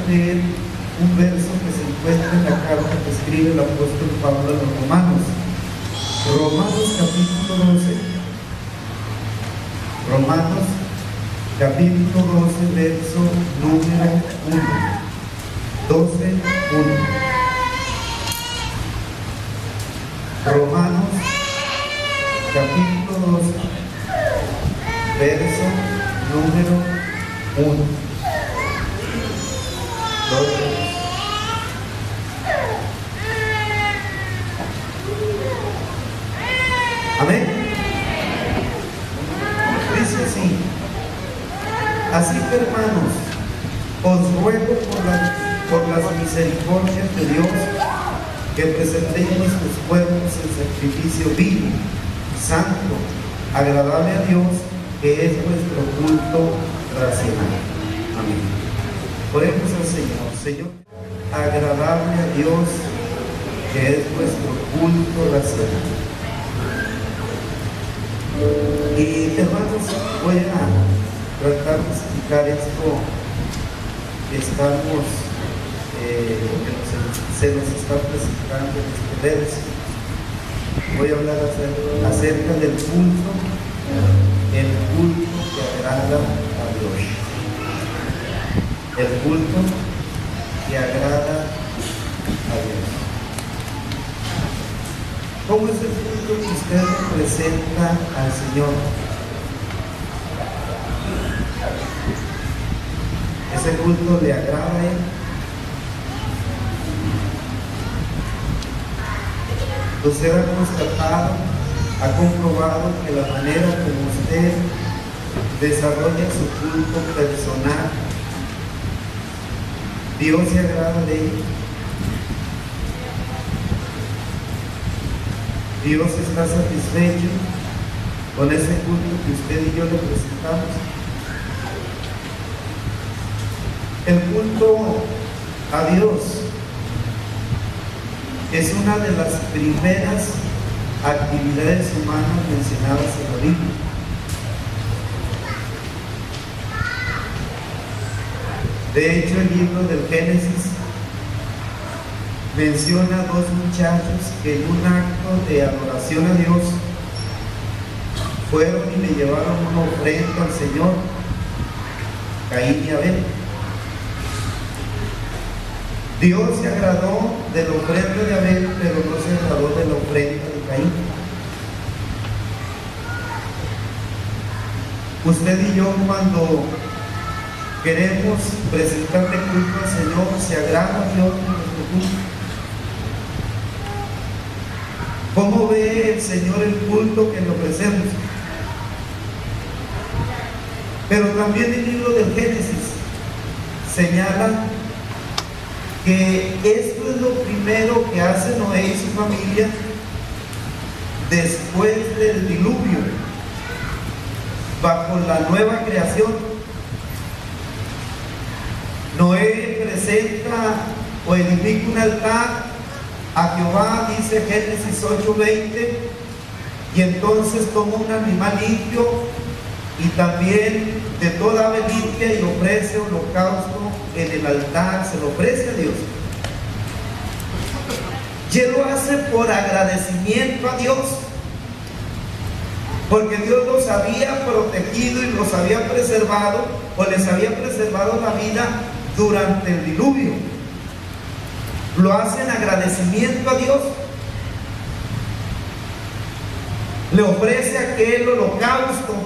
leer un verso que se encuentra en la carta que escribe el apóstol Pablo a los Romanos. Romanos capítulo 12. Romanos capítulo 12, verso número 1. 12, 1. Romanos capítulo 12, verso número 1. 12. Amén. Dice así: así que, hermanos, os ruego por las misericordias de Dios que presentéis vuestros cuerpos en sacrificio vivo, santo, agradable a Dios, que es vuestro culto racional. Amén. Oremos al Señor. Señor, agradable a Dios, que es vuestro culto racional. Y hermanos, voy a tratar de explicar esto que estamos, se nos está presentando en este verso. Voy a hablar acerca del culto, el culto que agrada a Dios. El culto que agrada a Dios. ¿Cómo es el culto que usted presenta al Señor? ¿Ese culto le agrada a Él? Usted ha constatado, ha comprobado que la manera como usted desarrolla su culto personal, Dios se agrada de él. Dios está satisfecho con ese culto que usted y yo le presentamos. El culto a Dios es una de las primeras actividades humanas mencionadas en la Biblia. De hecho, el libro del Génesis menciona a dos muchachos que en un acto de adoración a Dios fueron y le llevaron una ofrenda al Señor, Caín y Abel. Dios se agradó de la ofrenda de Abel, pero no se agradó de la ofrenda de Caín. Usted y yo, cuando queremos presentarle culto al Señor, se agrada a Dios en nuestro culto. ¿Cómo ve el Señor el culto que le ofrecemos? Pero también el libro del Génesis señala que esto es lo primero que hace Noé y su familia después del diluvio, bajo la nueva creación. Noé presenta o edifica un altar a Jehová, dice Génesis 8:20, y entonces toma un animal limpio y también de toda ave limpia y ofrece holocausto en el altar, se lo ofrece a Dios. Y él lo hace por agradecimiento a Dios, porque Dios los había protegido y los había preservado, o les había preservado la vida durante el diluvio. Lo hace en agradecimiento a Dios. Le ofrece aquel holocausto.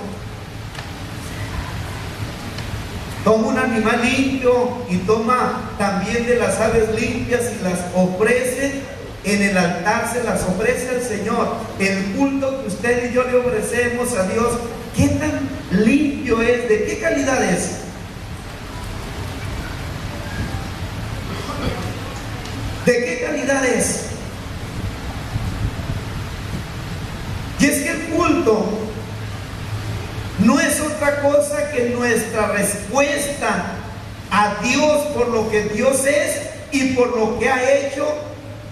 Toma un animal limpio y toma también de las aves limpias y las ofrece en el altar, se las ofrece al Señor. El culto que usted y yo le ofrecemos a Dios, ¿qué tan limpio es? ¿De qué calidad es? ¿De qué calidad es? Y es que el culto no es otra cosa que nuestra respuesta a Dios por lo que Dios es y por lo que ha hecho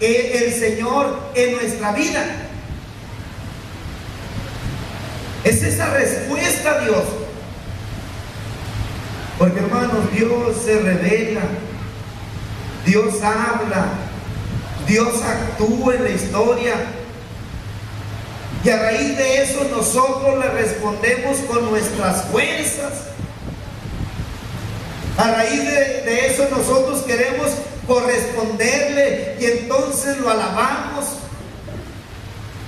el Señor en nuestra vida. Es esa respuesta a Dios. Porque, hermanos, Dios se revela Dios habla, Dios actúa en la historia. Y a raíz de eso nosotros le respondemos con nuestras fuerzas. A raíz de eso nosotros queremos corresponderle y entonces lo alabamos.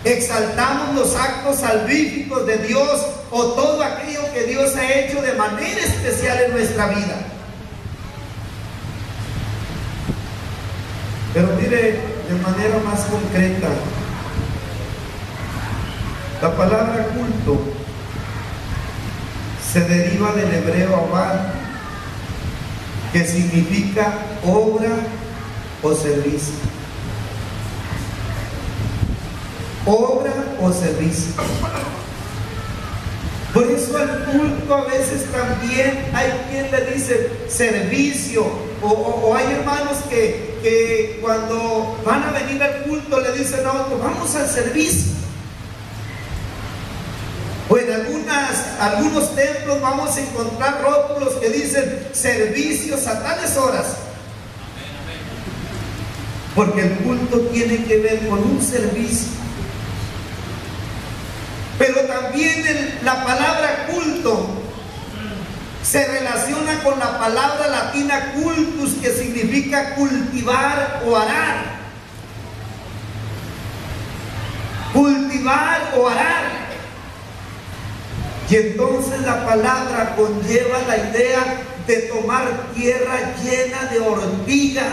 Exaltamos los actos salvíficos de Dios o todo aquello que Dios ha hecho de manera especial en nuestra vida. Pero mire, de manera más concreta, la palabra culto se deriva del hebreo abad, que significa obra o servicio. Obra o servicio. Por eso al culto a veces también hay quien le dice servicio, o hay hermanos que cuando van a venir al culto le dicen a otros, vamos al servicio. O en algunos templos vamos a encontrar rótulos que dicen servicios a tales horas. Porque el culto tiene que ver con un servicio. Pero también la palabra culto se relaciona con la palabra latina cultus, que significa cultivar o arar. Cultivar o arar. Y entonces la palabra conlleva la idea de tomar tierra llena de ortiga,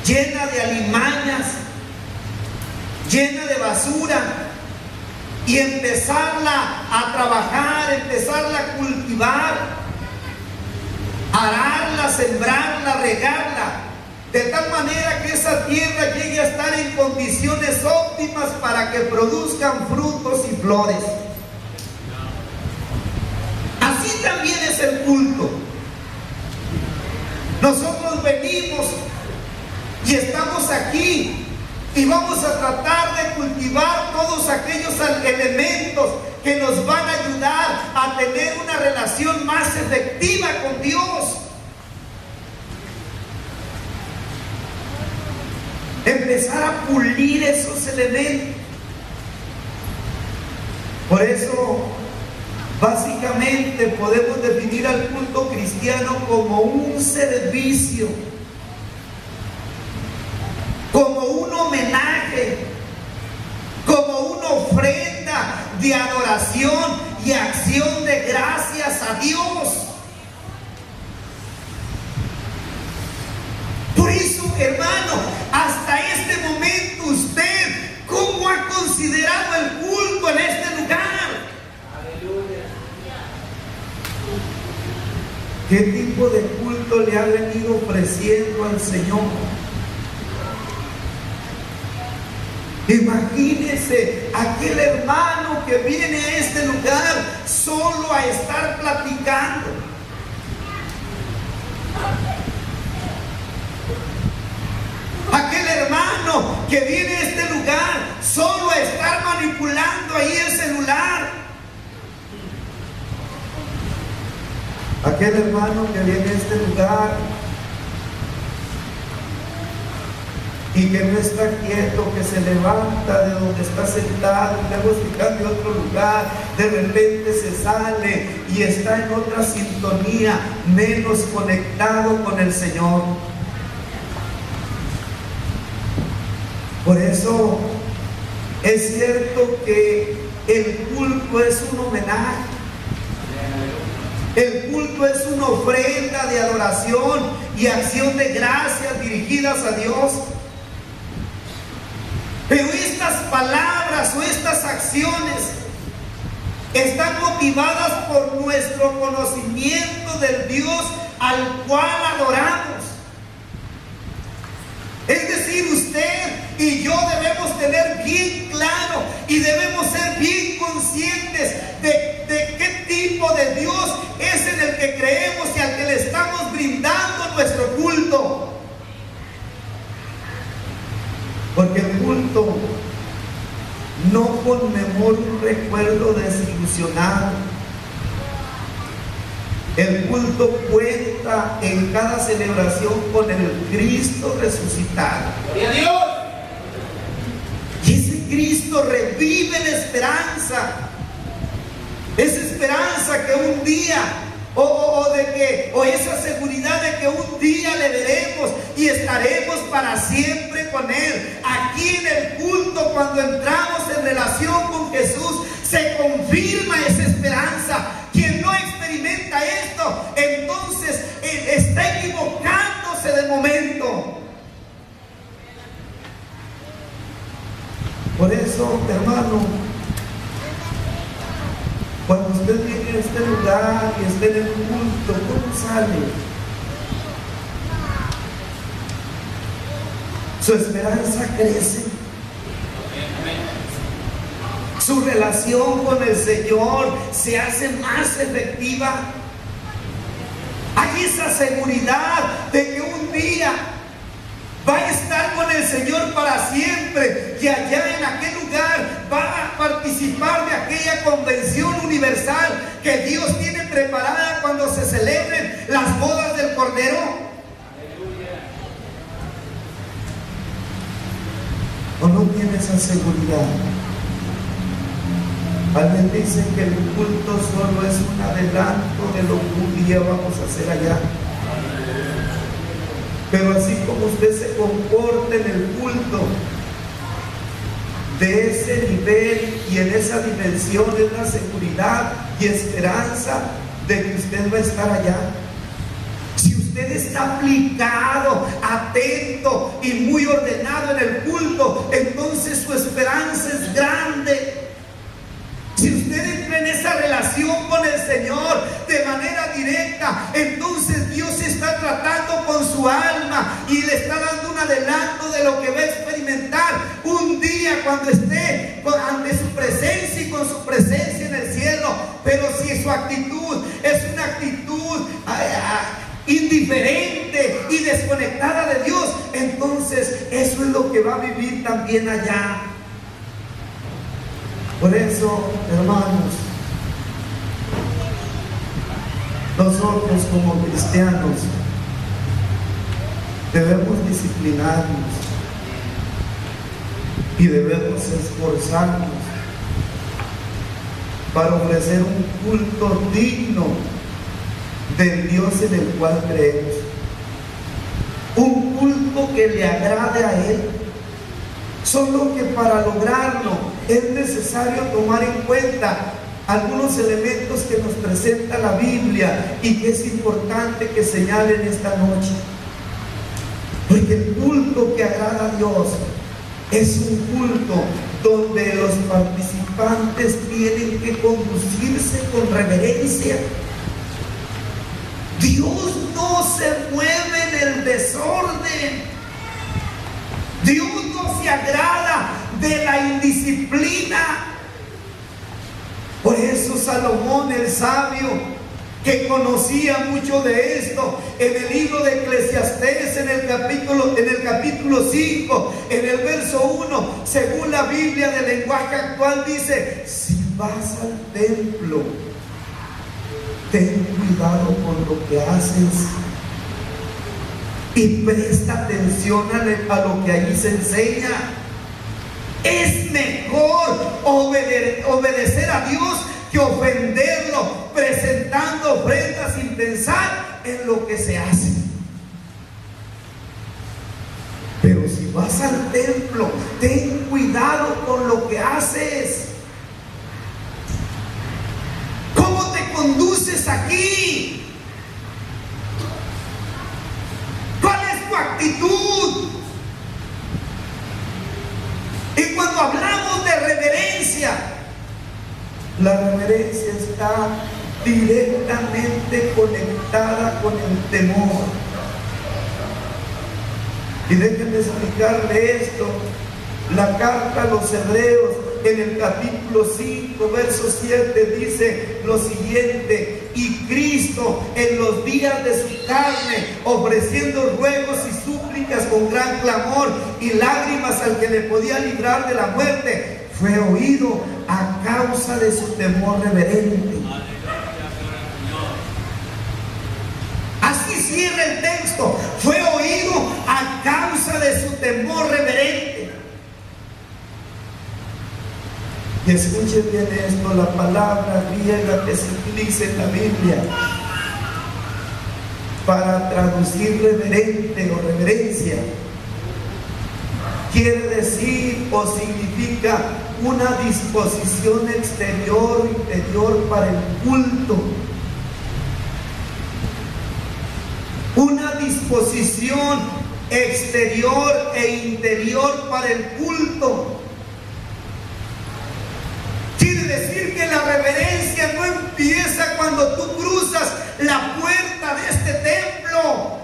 llena de alimañas, llena de basura, y empezarla a trabajar, empezarla a cultivar, ararla, sembrarla, regarla, de tal manera que esa tierra llegue a estar en condiciones óptimas para que produzcan frutos y flores. Así también es el culto. Nosotros venimos y estamos aquí y vamos a tratar de cultivar todos aquellos elementos que nos van a ayudar a tener una relación más efectiva con Dios. Empezar a pulir esos elementos. Por eso, básicamente podemos definir al culto cristiano como un servicio, como un homenaje, como una ofrenda de adoración y acción de gracias a Dios. Por eso, hermano, hasta este momento usted, ¿cómo ha considerado el culto en este lugar? Aleluya. ¿Qué tipo de culto le ha venido ofreciendo al Señor? Imagínese aquel hermano que viene a este lugar solo a estar platicando. Aquel hermano que viene a este lugar solo a estar manipulando ahí el celular. Aquel hermano que viene a este lugar y que no está quieto, que se levanta de donde está sentado, y luego se cambia a otro lugar, de repente se sale y está en otra sintonía, menos conectado con el Señor. Por eso es cierto que el culto es un homenaje. El culto es una ofrenda de adoración y acción de gracias dirigidas a Dios. Pero estas palabras o estas acciones están motivadas por nuestro conocimiento del Dios al cual adoramos. Es decir, usted y yo debemos tener bien claro y debemos ser bien conscientes de qué tipo de Dios es en el que creemos y al que le estamos brindando nuestro culto. Porque el culto no conmemora un recuerdo desilusionado. El culto cuenta en cada celebración con el Cristo resucitado. ¡Gloria a Dios! Y ese Cristo revive la esperanza. Esa esperanza que un día, o esa seguridad de que un día le veremos y estaremos para siempre con Él. Aquí en el culto, cuando entramos en relación con Jesús, se confirma esa esperanza. Quien no experimenta esto, entonces está equivocándose de momento. Por eso, hermano, cuando usted viene a este lugar y esté en el culto, ¿cómo sale? Su esperanza crece. Su relación con el Señor se hace más efectiva. Hay esa seguridad de que un día va a estar con el Señor para siempre, y allá en aquel lugar va a participar de aquella convención universal que Dios tiene preparada cuando se celebren las bodas del Cordero. ¿O no tiene esa seguridad? Alguien dice que el culto solo es un adelanto de lo que un día vamos a hacer allá. Pero así como usted se comporta en el culto, de ese nivel y en esa dimensión, es la seguridad y esperanza de que usted va a estar allá. Si usted está aplicado, atento y muy ordenado en el culto, entonces su esperanza es grande. Si usted entra en esa relación con el Señor de manera directa, entonces Dios está tratando con su alma y le está dando un adelanto de lo que va a experimentar un día cuando esté ante su presencia y con su presencia en el cielo. Pero si su actitud es una actitud indiferente y desconectada de Dios, entonces eso es lo que va a vivir también allá. Por eso, hermanos, nosotros como cristianos debemos disciplinarnos y debemos esforzarnos para ofrecer un culto digno del Dios en el cual creemos, un culto que le agrade a Él. Solo que para lograrlo es necesario tomar en cuenta algunos elementos que nos presenta la Biblia y que es importante que señalen esta noche. Porque el culto que agrada a Dios es un culto donde los participantes tienen que conducirse con reverencia. Dios no se mueve en el desorden. Dios no se agrada de la indisciplina. Por eso Salomón el sabio, que conocía mucho de esto, en el libro de Eclesiastés, en el capítulo 5, en el verso 1, según la Biblia del lenguaje actual, dice: si vas al templo, ten cuidado con lo que haces y presta atención a lo que allí se enseña. Es mejor obedecer a Dios que ofenderlo, presentando ofrendas sin pensar en lo que se hace. Pero si vas al templo, ten cuidado con lo que haces. ¿Cómo te conduces aquí? ¿Cuál es tu actitud? Y cuando hablamos de reverencia, la reverencia está directamente conectada con el temor. Y déjenme explicarle esto. La carta a los Hebreos, en el capítulo 5, verso 7, dice lo siguiente: y Cristo, en los días de su carne, ofreciendo ruegos y súplicas con gran clamor y lágrimas al que le podía librar de la muerte, fue oído a causa de su temor reverente. Así se cierra el texto, fue oído a causa de su temor reverente. Y escuchen bien esto, la palabra griega que se utiliza en la Biblia para traducir reverente o reverencia, quiere decir o significa una disposición exterior o interior para el culto. Una disposición exterior e interior para el culto. Quiere decir que la reverencia no empieza cuando tú cruzas la puerta de este templo.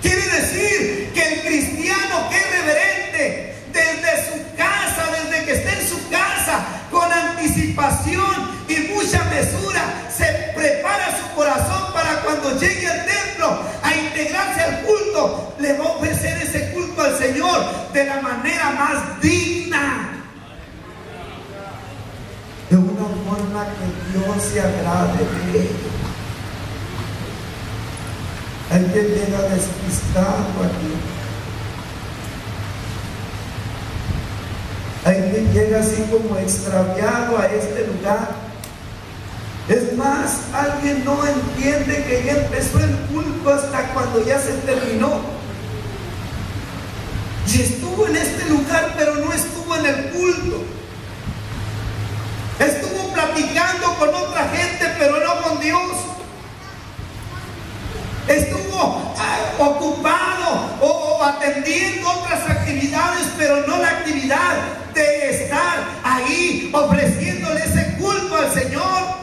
Quiere decir que el cristiano que es reverente, desde su casa, desde que está en su casa, con anticipación y mucha mesura, se prepara su corazón para cuando llegue al templo a integrarse al culto, le va a ofrecer ese culto al Señor de la manera más digna, de una forma que Dios se agrade de él. Hay quien llega despistado aquí. Hay quien llega así como extraviado a este lugar. Es más, alguien no entiende que ya empezó el culto hasta cuando ya se terminó. Y estuvo en este lugar, pero no estuvo en el culto. Estuvo platicando con otra gente, pero no con Dios. Estuvo ocupado o atendiendo otras actividades, pero no la actividad de estar ahí ofreciéndole ese culto al Señor.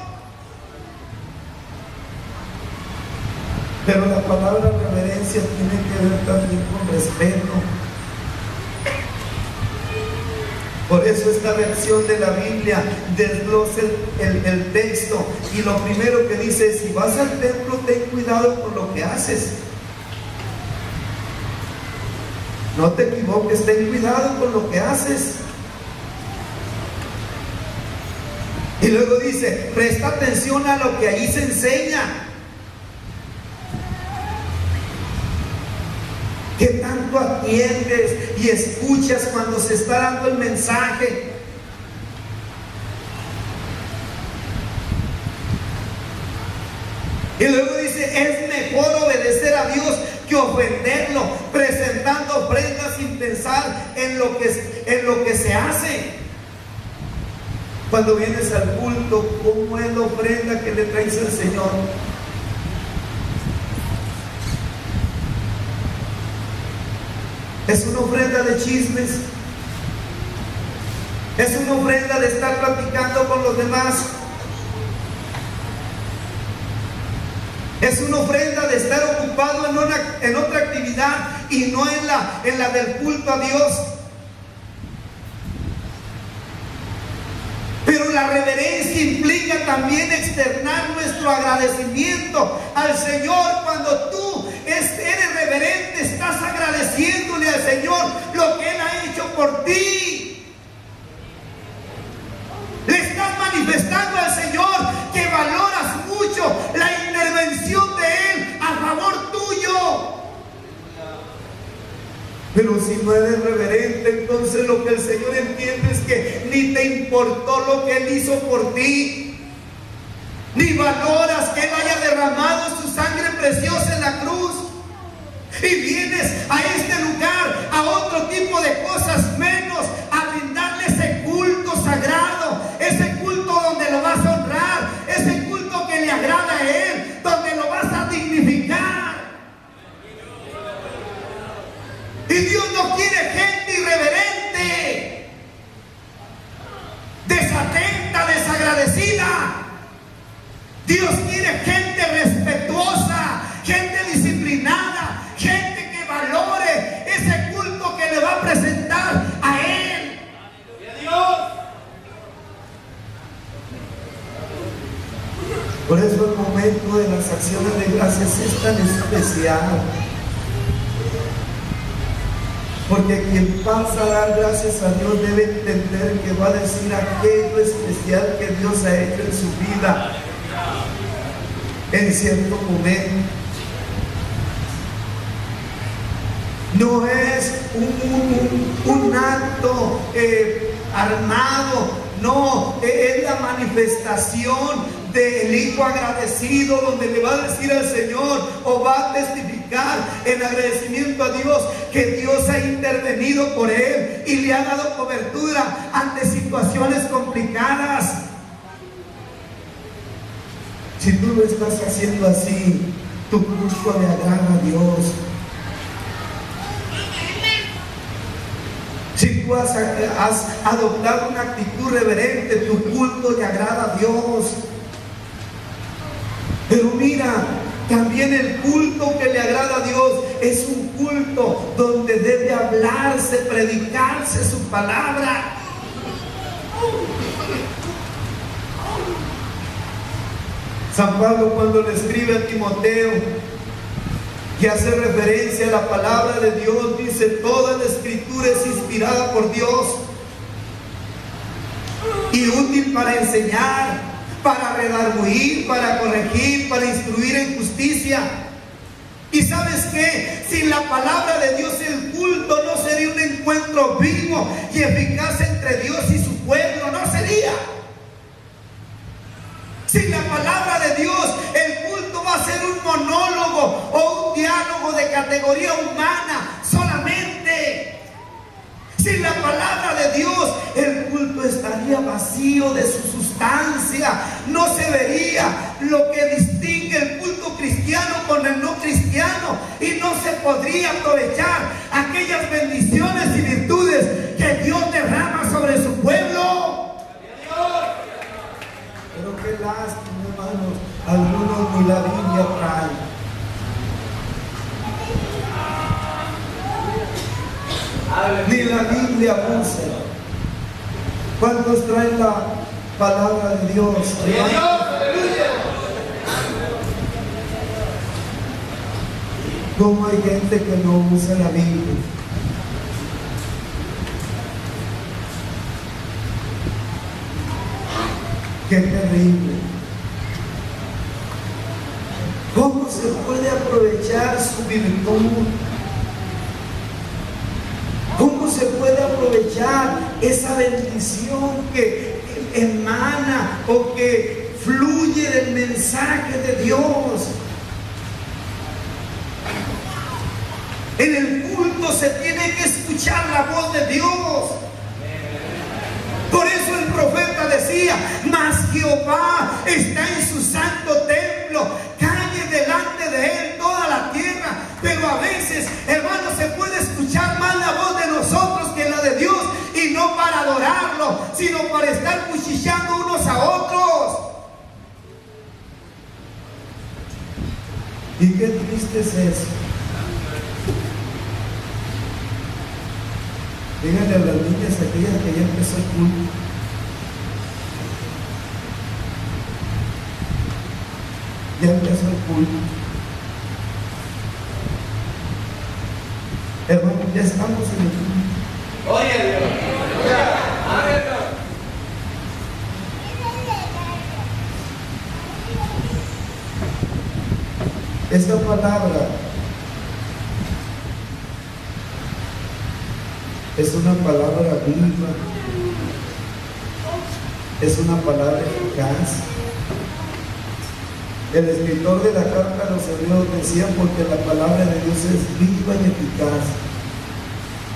Pero la palabra reverencia tiene que ver también con respeto. Por eso esta versión de la Biblia desglosa el texto, y lo primero que dice es: si vas al templo, ten cuidado con lo que haces. No te equivoques, ten cuidado con lo que haces. Y luego dice: presta atención a lo que ahí se enseña. ¿Qué tanto atiendes y escuchas cuando se está dando el mensaje? Y luego dice: es mejor obedecer a Dios que ofenderlo, presentando ofrendas sin pensar en lo que se hace. Cuando vienes al culto, ¿cómo es la ofrenda que le traes al Señor? ¿Es una ofrenda de chismes? ¿Es una ofrenda de estar platicando con los demás? ¿Es una ofrenda de estar ocupado en otra actividad y no en la del culto a Dios? Pero la reverencia implica también externar nuestro agradecimiento al Señor. Cuando tú eres reverente, estás agradeciéndole al Señor lo que Él ha hecho por ti. Le estás manifestando al Señor que valoras mucho la intervención de Él a favor tuyo. Pero si no eres reverente, entonces lo que el Señor entiende es que ni te importó lo que Él hizo por ti, ni valoras que Él haya derramado su sangre preciosa en la cruz, y vienes a este lugar a otro tipo de cosas menos a brindarle ese culto sagrado, ese culto donde lo vas a honrar, ese culto que le agrada a Él, donde lo vas a dignificar. Y Dios no quiere gente irreverente, desatenta, desagradecida. Dios quiere gente respetuosa, gente disciplinada, gente que valore ese culto que le va a presentar a Él. Por eso el momento de las acciones de gracias es tan especial. Porque quien pasa a dar gracias a Dios debe entender que va a decir aquello especial que Dios ha hecho en su vida. en cierto momento. No es un acto armado, no, es la manifestación del hijo agradecido, donde le va a decir al Señor o va a testificar en agradecimiento a Dios que Dios ha intervenido por él y le ha dado cobertura ante situaciones complicadas. Si tú lo estás haciendo así, tu culto le agrada a Dios. Si tú has adoptado una actitud reverente, tu culto le agrada a Dios. Pero mira, también el culto que le agrada a Dios es un culto donde debe hablarse, predicarse su palabra. San Pablo, cuando le escribe a Timoteo y hace referencia a la palabra de Dios, dice: toda la escritura es inspirada por Dios y útil para enseñar, para redarguir, para corregir, para instruir en justicia. Y ¿sabes qué? Sin la palabra de Dios el culto no sería un encuentro vivo y eficaz entre Dios y su pueblo, no sería. Sin la palabra de Dios el culto va a ser un monólogo o un diálogo de categoría humana solamente. Sin la palabra de Dios el culto estaría vacío de su sustancia. No se vería lo que distingue el culto cristiano con el no cristiano, y no se podría aprovechar aquellas bendiciones y virtudes que Dios derrama sobre su pueblo. Pero qué lástima, hermanos, algunos ni la Biblia traen. Ni la Biblia usa. ¿Cuántos traen la palabra de Dios? ¿Cómo hay gente que no usa la Biblia? Qué terrible. ¿Cómo se puede aprovechar su virtud? ¿Cómo se puede aprovechar esa bendición que emana o que fluye del mensaje de Dios? En el culto se tiene que escuchar la voz de Dios. Por eso el profeta decía: mas Jehová está en su santo templo, calle delante de él toda la tierra. Pero a veces, hermanos, se puede escuchar más la voz de nosotros que la de Dios, y no para adorarlo, sino para estar cuchicheando unos a otros. Y qué triste es eso. Díganle a las niñas aquellas que ya empezó el culto: ya empezó el culto. Hermano, ya estamos en el culto. Oye Dios. Esta palabra es una palabra viva, es una palabra eficaz. El escritor de la carta a los Hebreos decía: porque la palabra de Dios es viva y eficaz,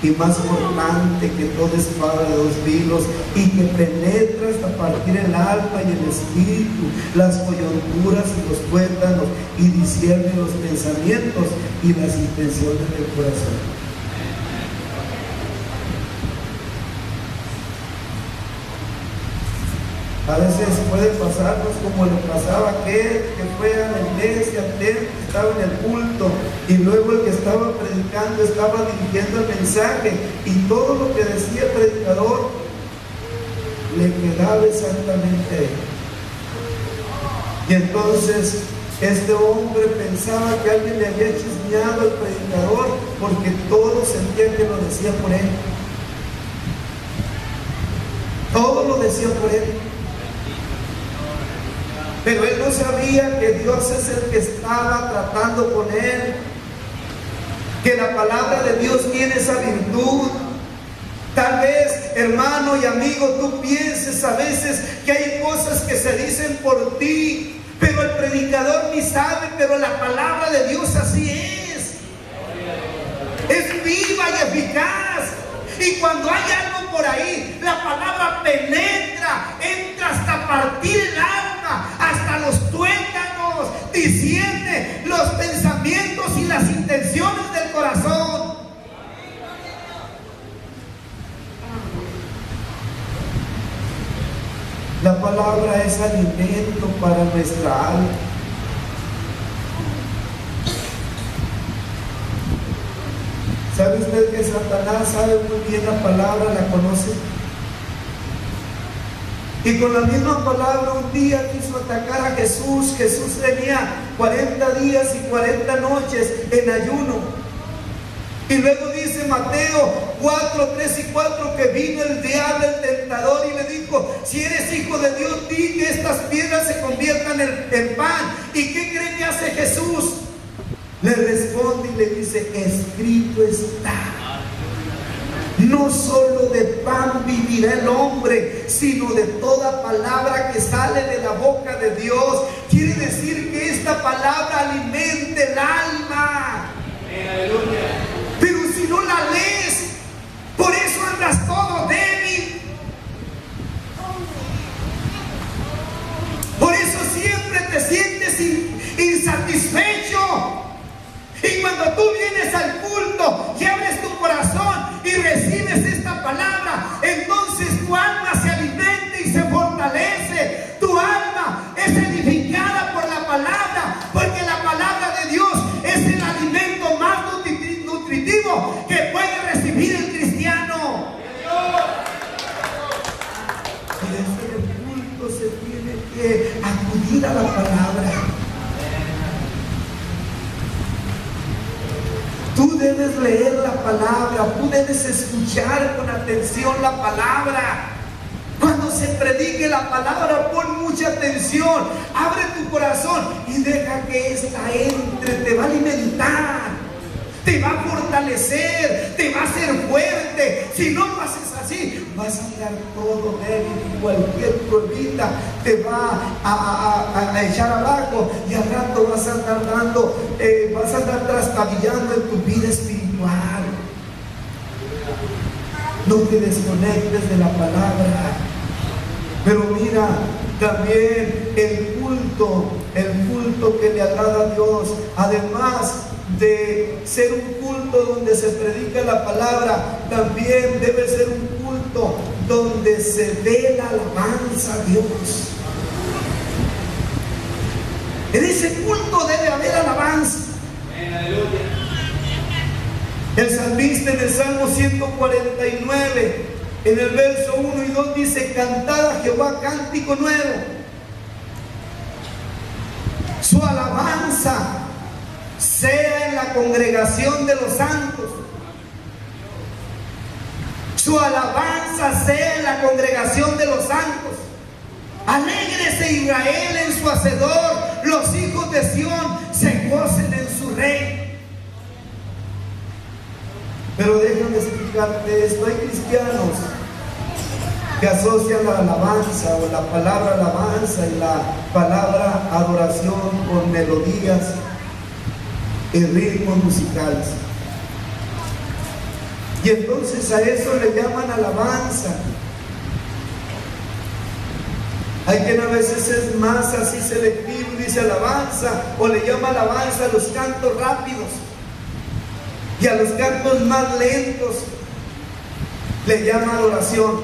y más cortante que toda espada de dos filos, y que penetra hasta partir el alma y el espíritu, las coyunturas y los tuétanos, y discierne los pensamientos y las intenciones del corazón. A veces puede pasarnos como le pasaba a aquel que fue a la iglesia, al templo, estaba en el culto, y luego el que estaba predicando estaba dirigiendo el mensaje, y todo lo que decía el predicador le quedaba exactamente. Y entonces este hombre pensaba que alguien le había chismeado al predicador, porque todo sentía que lo decía por él. Todo lo decía por él. Pero él no sabía que Dios es el que estaba tratando con él, que la palabra de Dios tiene esa virtud. Tal vez, hermano y amigo, tú pienses a veces que hay cosas que se dicen por ti, pero el predicador ni sabe, pero la palabra de Dios así es. Es viva y eficaz. Y cuando hay algo por ahí, la palabra penetra, entra hasta partir el alma, hasta los tuétanos, discierne los pensamientos y las intenciones del corazón. La palabra es alimento para nuestra alma. ¿Sabe usted que Satanás sabe muy bien la palabra, la conoce? Y con la misma palabra un día quiso atacar a Jesús. Jesús tenía 40 días y 40 noches en ayuno. Y luego dice Mateo 4, 3 y 4 que vino el diablo, el tentador, y le dijo: si eres hijo de Dios, di que estas piedras se conviertan en pan. ¿Y qué cree que hace Jesús? Le responde y le dice: escrito está, no solo de pan vivirá el hombre, sino de toda palabra que sale de la boca de Dios. Quiere decir que esta palabra alimenta el alma. Pero si no la lees, por eso andas todo débil. Por eso siempre te sientes insatisfecho. Y cuando tú vienes al culto y abres tu corazón y recibes esta palabra, entonces tu alma se alimenta y se fortalece. Tu alma es edificada por la palabra, porque la palabra de Dios es el alimento más nutritivo que puede recibir el cristiano. Y desde el culto se tiene que acudir a la palabra. Tú debes leer la palabra, tú debes escuchar con atención la palabra. Cuando se predique la palabra, pon mucha atención, abre tu corazón y deja que esta entre, te va a alimentar, te va a fortalecer, te va a hacer fuerte. Si no lo haces así, vas a quedar todo débil y cualquier pruebita te va a echar abajo, y al rato vas a andar trastabillando en tu vida espiritual. No te desconectes de la palabra. Pero mira, también el culto que le agrada a Dios, además de ser un culto donde se predica la palabra, también debe ser un culto donde se dé la alabanza a Dios. En ese culto debe haber alabanza. El salmista en el Salmo 149, en el verso 1 y 2 dice: cantad a Jehová cántico nuevo. Su alabanza sea en la congregación de los santos. Su alabanza sea en la congregación de los santos. Alégrese Israel en su hacedor, los hijos de Sión se gocen en su rey. Pero déjame explicarte esto: hay cristianos que asocian la alabanza o la palabra alabanza y la palabra adoración con melodías y ritmos musicales. Y entonces a eso le llaman alabanza. Hay quien a veces es más así selectivo y dice alabanza, o le llama alabanza a los cantos rápidos, y a los cantos más lentos le llama adoración.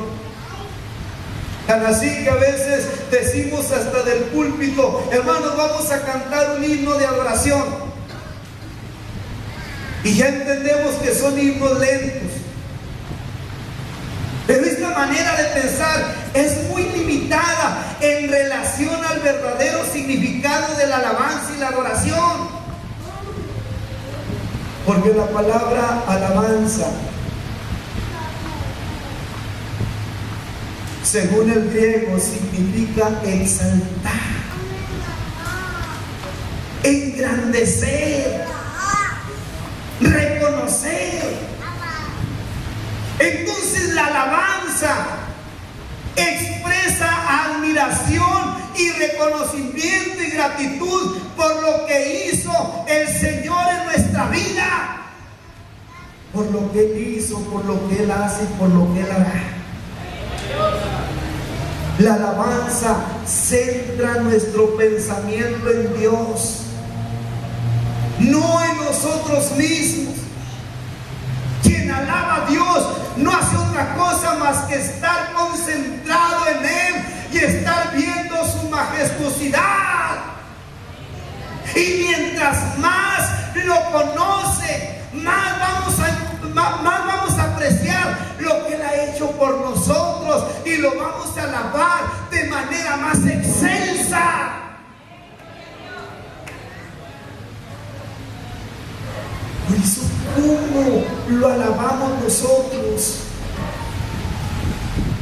Tan así que a veces decimos hasta del púlpito: hermanos, vamos a cantar un himno de adoración, y ya entendemos que son himnos lentos. Pero esta manera de pensar es muy limitada en relación al verdadero significado de la alabanza y la adoración. Porque la palabra alabanza, según el griego, significa exaltar. engrandecer, reconocer. Entonces la alabanza expresa admiración y reconocimiento y gratitud por lo que hizo el Señor en nuestra vida, por lo que Él hizo, por lo que Él hace, por lo que Él hará. La alabanza centra nuestro pensamiento en Dios, no en nosotros mismos. Quien alaba a Dios no hace otra cosa más que estar concentrado en Él y estar viendo su majestuosidad. Y mientras más lo conoce, más vamos a apreciar lo que Él ha hecho por nosotros y lo vamos a alabar de manera más excelsa. Por eso, ¿cómo lo alabamos nosotros?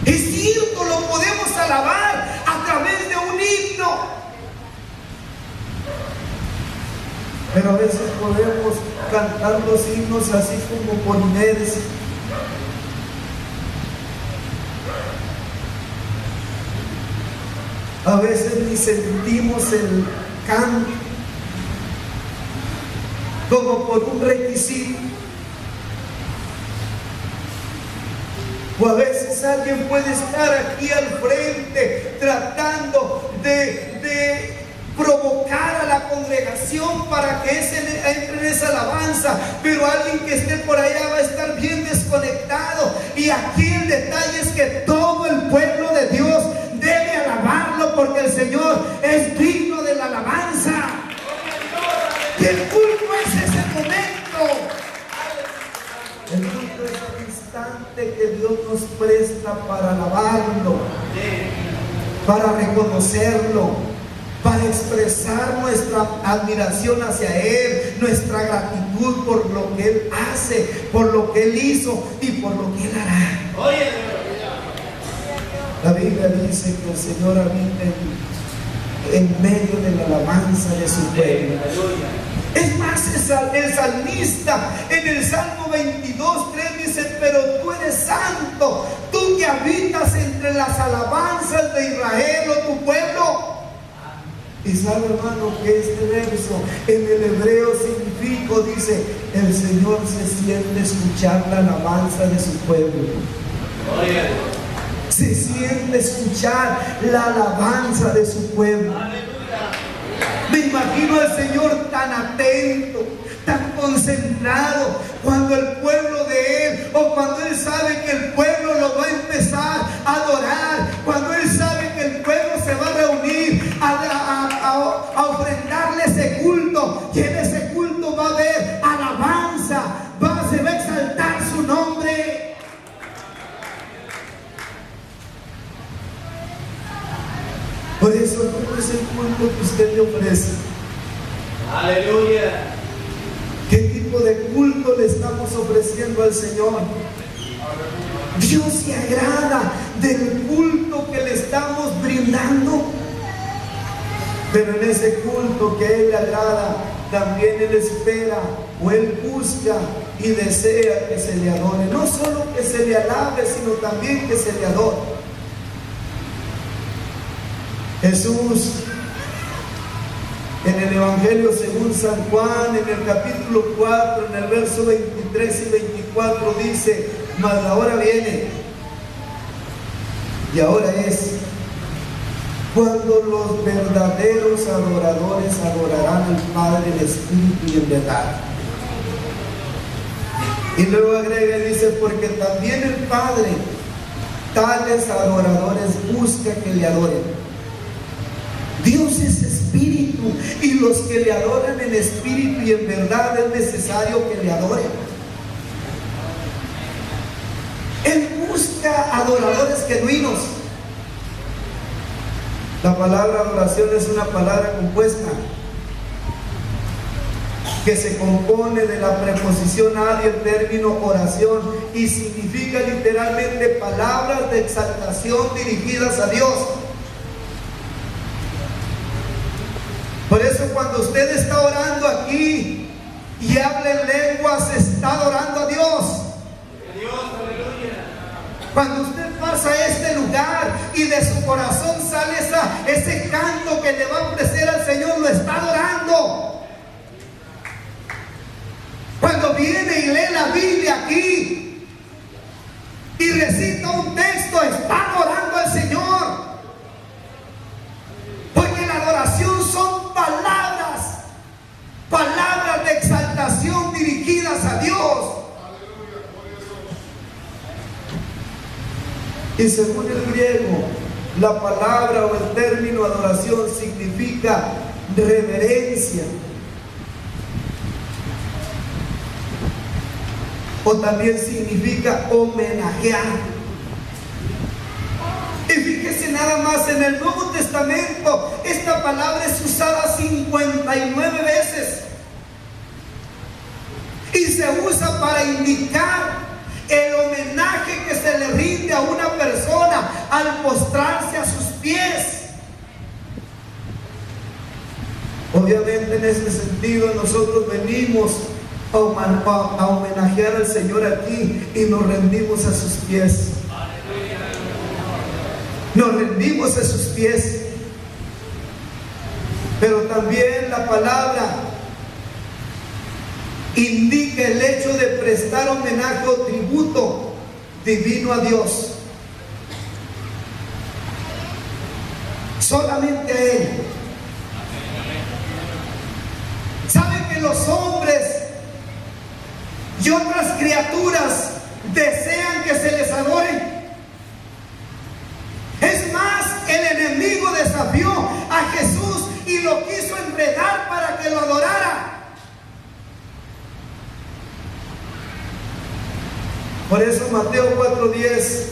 Es cierto, lo podemos alabar a través de un himno, pero a veces podemos cantar los himnos así como por inercia. A veces ni sentimos el canto, como por un requisito. O a veces alguien puede estar aquí al frente tratando de provocar a la congregación para que entre en esa alabanza, pero alguien que esté por allá va a estar bien desconectado. Y aquí el detalle es que todo el pueblo de Dios debe alabarlo, porque el Señor es digno de la alabanza. Y el culto es ese momento. El culto es el instante que Dios nos presta para alabarlo, para reconocerlo, para expresar nuestra admiración hacia Él, nuestra gratitud por lo que Él hace, por lo que Él hizo y por lo que Él hará. La Biblia dice que el Señor habita en medio de la alabanza de su pueblo. Es más, el salmista en el Salmo 22:3 dice: pero tú eres santo, tú que habitas entre las alabanzas de Israel, o tu pueblo. Y sabe, hermano, que este verso en el hebreo significa, dice, el Señor se siente escuchar la alabanza de su pueblo. Se siente escuchar la alabanza de su pueblo. Me imagino al Señor tan atento, tan concentrado, cuando el pueblo de Él, o cuando Él sabe que el pueblo lo va a empezar a adorar, cuando Él sabe que el pueblo se va a reunir a ofrendarle ese culto, y en ese culto va a haber alabanza, se va a exaltar su nombre. Por eso, ¿cómo es el culto que usted le ofrece? Aleluya. ¿Qué tipo de culto le estamos ofreciendo al Señor? Dios se agrada del culto que le estamos brindando. Pero en ese culto que Él le agrada, también Él espera, o Él busca y desea que se le adore. No solo que se le alabe, sino también que se le adore. Jesús, en el Evangelio según San Juan, en el capítulo 4, en el verso 23 y 24, dice: mas la hora viene, y ahora es, cuando los verdaderos adoradores adorarán al Padre en espíritu y en verdad. Y luego agrega y dice: porque también el Padre tales adoradores busca que le adoren. Dios es espíritu, y los que le adoran en espíritu y en verdad es necesario que le adoren. Él busca adoradores genuinos. La palabra adoración es una palabra compuesta que se compone de la preposición a y el término oración, y significa literalmente palabras de exaltación dirigidas a Dios. Por eso cuando usted está orando aquí y habla en lenguas, está adorando a Dios. Cuando usted pasa a este lugar y de su corazón sale ese canto que le va a ofrecer al Señor, lo está adorando. Cuando viene y lee la Biblia aquí y recita un texto, está adorando al Señor. Porque la adoración son palabras de exaltación dirigidas a Dios. Y según el griego, la palabra o el término adoración significa reverencia. O también significa homenajear. Y fíjese nada más, en el Nuevo Testamento esta palabra es usada 59 veces. Y se usa para indicar el homenaje que se le rinde a una persona al postrarse a sus pies. Obviamente en ese sentido nosotros venimos a homenajear al Señor aquí y nos rendimos a sus pies. Nos rendimos a sus pies. Pero también la palabra indica el hecho de prestar homenaje o tributo divino a Dios. Solamente a Él. ¿Saben que los hombres y otras criaturas desean que se les adore? Es más, el enemigo desafió a Jesús y lo quiso enredar para que lo adorara. Por eso Mateo 4:10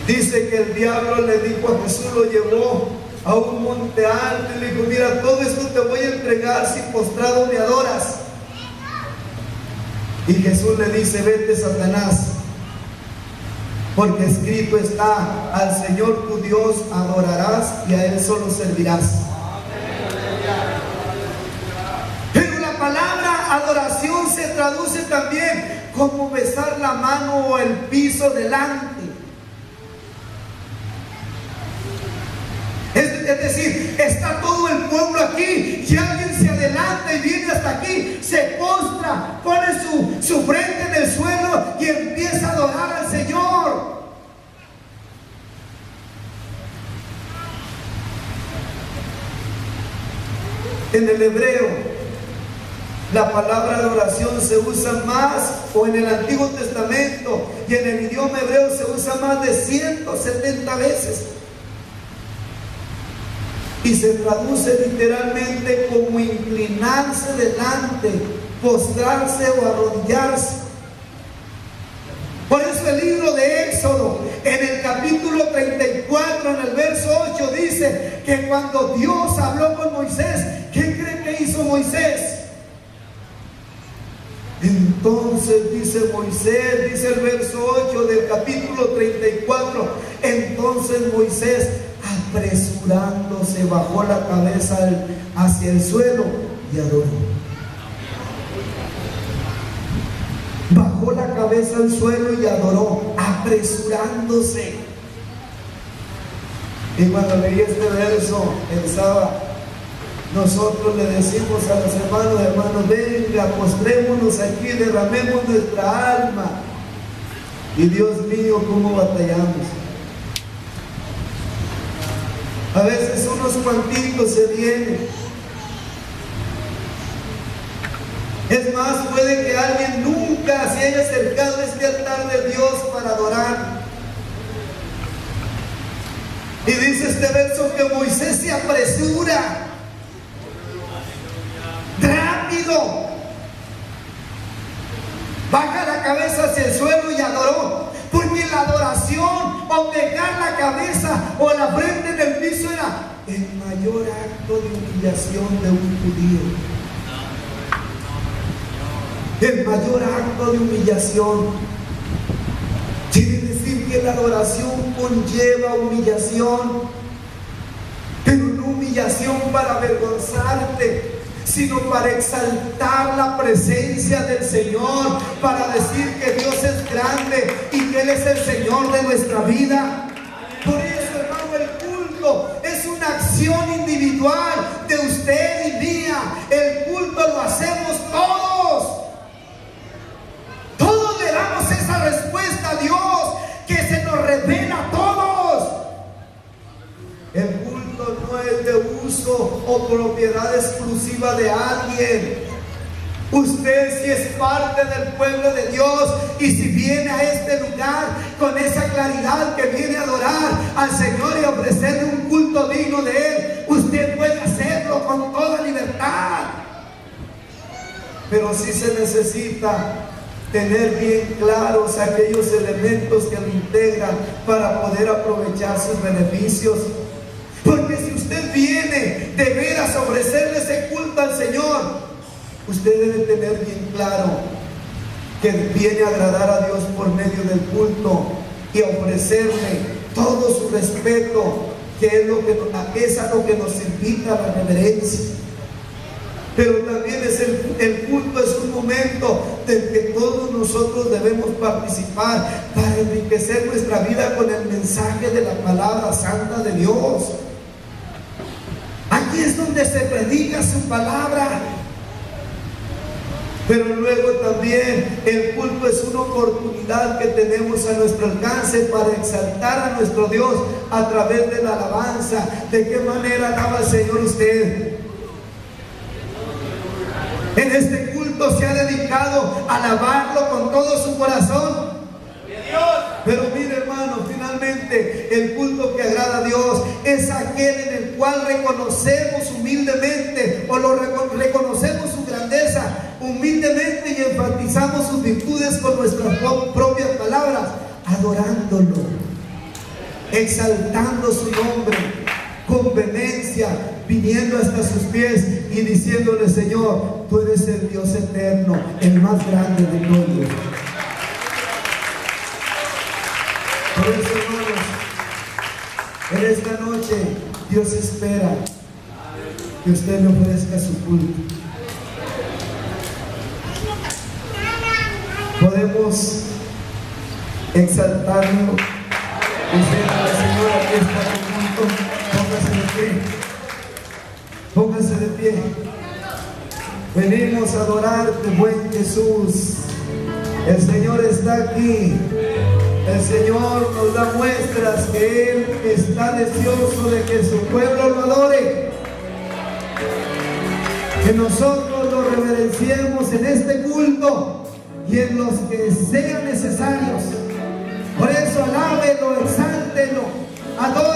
dice que el diablo le dijo a Jesús, lo llevó a un monte alto y le dijo: mira, todo esto te voy a entregar si postrado me adoras. Y Jesús le dice: vete, Satanás, porque escrito está: al Señor tu Dios adorarás y a Él solo servirás. Pero la palabra adoración se traduce también como besar la mano o el piso delante. Es decir, está todo el pueblo aquí y alguien se adelanta y viene hasta aquí, se postra, pone su frente en el suelo y empieza a adorar al Señor. En el hebreo, la palabra adoración se usa más, o en el Antiguo Testamento y en el idioma hebreo se usa más de 170 veces. Y se traduce literalmente como inclinarse delante, postrarse o arrodillarse. Por eso el libro de Éxodo, en el capítulo 34, en el verso 8, dice que cuando Dios habló con Moisés, ¿qué cree que hizo Moisés? Entonces dice Moisés, dice el verso 8 del capítulo 34, entonces Moisés, apresurándose, bajó la cabeza hacia el suelo y adoró. Bajó la cabeza al suelo y adoró, apresurándose. Y cuando leí este verso, pensaba, nosotros le decimos a los hermanos, venga, postrémonos aquí, derramemos nuestra alma. Y Dios mío, cómo batallamos. A veces unos cuantitos se vienen. Es más, puede que alguien nunca se haya acercado a este altar de Dios para adorar. Y dice este verso que Moisés se apresura. Rápido. Baja la cabeza hacia el suelo y adoró. Porque la adoración, o dejar la cabeza o la frente en el piso, era el mayor acto de humillación de un judío. El mayor acto de humillación. Quiere decir que la adoración conlleva humillación. Pero no humillación para avergonzarte, sino para exaltar la presencia del Señor, para decir que Dios es grande y que Él es el Señor de nuestra vida. Por eso, hermano, el culto es una acción individual de usted y mía. El culto lo hacemos todos. Todos le damos esa respuesta a Dios que se nos revela a todos. El culto no es de uso o propiedad exclusiva de alguien. Usted si es parte del pueblo de Dios y si viene a este lugar con esa claridad que viene a adorar al Señor y ofrecerle un culto digno de Él, usted puede hacerlo con toda libertad. Pero sí se necesita tener bien claros aquellos elementos que lo integran para poder aprovechar sus beneficios. Porque si usted viene de veras a ofrecerle ese culto al Señor, usted debe tener bien claro que viene a agradar a Dios por medio del culto y a ofrecerle todo su respeto, que es a lo que nos invita a la reverencia. Pero también el culto es un momento del que todos nosotros debemos participar para enriquecer nuestra vida con el mensaje de la palabra santa de Dios. Aquí es donde se predica su palabra. Pero luego también el culto es una oportunidad que tenemos a nuestro alcance para exaltar a nuestro Dios a través de la alabanza. ¿De qué manera alaba al Señor usted? En este culto se ha dedicado a alabarlo con todo su corazón. Pero mire, hermano, finalmente el culto que agrada a Dios es aquel en el cual reconocemos humildemente o reconocemos su grandeza humildemente y enfatizamos sus virtudes con nuestras propias palabras, adorándolo, exaltando su nombre con vehemencia, viniendo hasta sus pies y diciéndole: Señor, tú eres el Dios eterno, el más grande de todos. Por eso, hermanos, en esta noche Dios espera que usted le ofrezca su culto. Podemos exaltarlo diciendo: Señor, aquí está tu culto. Póngase de pie. Venimos a adorarte, buen Jesús. El Señor está aquí. El Señor nos da muestras que Él está deseoso de que su pueblo lo adore. Que nosotros lo reverenciemos en este culto y en los que sean necesarios. Por eso alábelo, exáltelo, adórelo.